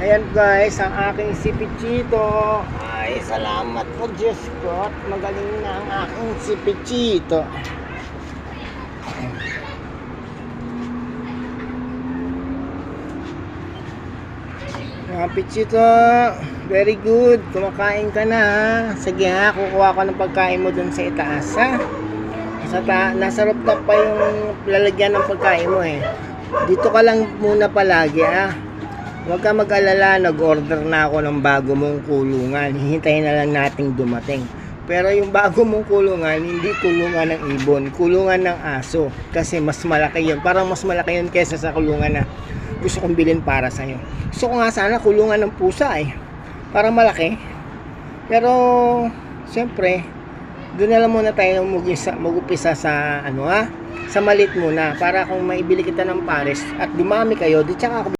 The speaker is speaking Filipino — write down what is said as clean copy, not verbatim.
Ayan guys, ang aking si Pichito. Ay, salamat po Diyos ko. At magaling na ang aking si Pichito. Mga Pichito, very good. Kumakain ka na ha. Sige ha, kukuha ko ng pagkain mo dun sa itaas ha. Nasa rooftop pa yung lalagyan ng pagkain mo eh. Dito ka lang muna palagi ha. Huwag ka mag-alala, nag-order na ako ng bago mong kulungan. Hihintayin na lang nating dumating. Pero yung bago mong kulungan, hindi kulungan ng ibon, kulungan ng aso. Kasi mas malaki yun. Parang mas malaki yun kesa sa kulungan na gusto kong bilhin para sa'yo. Gusto ko nga sana kulungan ng pusa eh. Parang malaki. Pero, siyempre, doon na lang muna tayo mag-upisa sa, sa malit muna. Para kung maibili kita ng pares at dumami kayo, di tsaka ako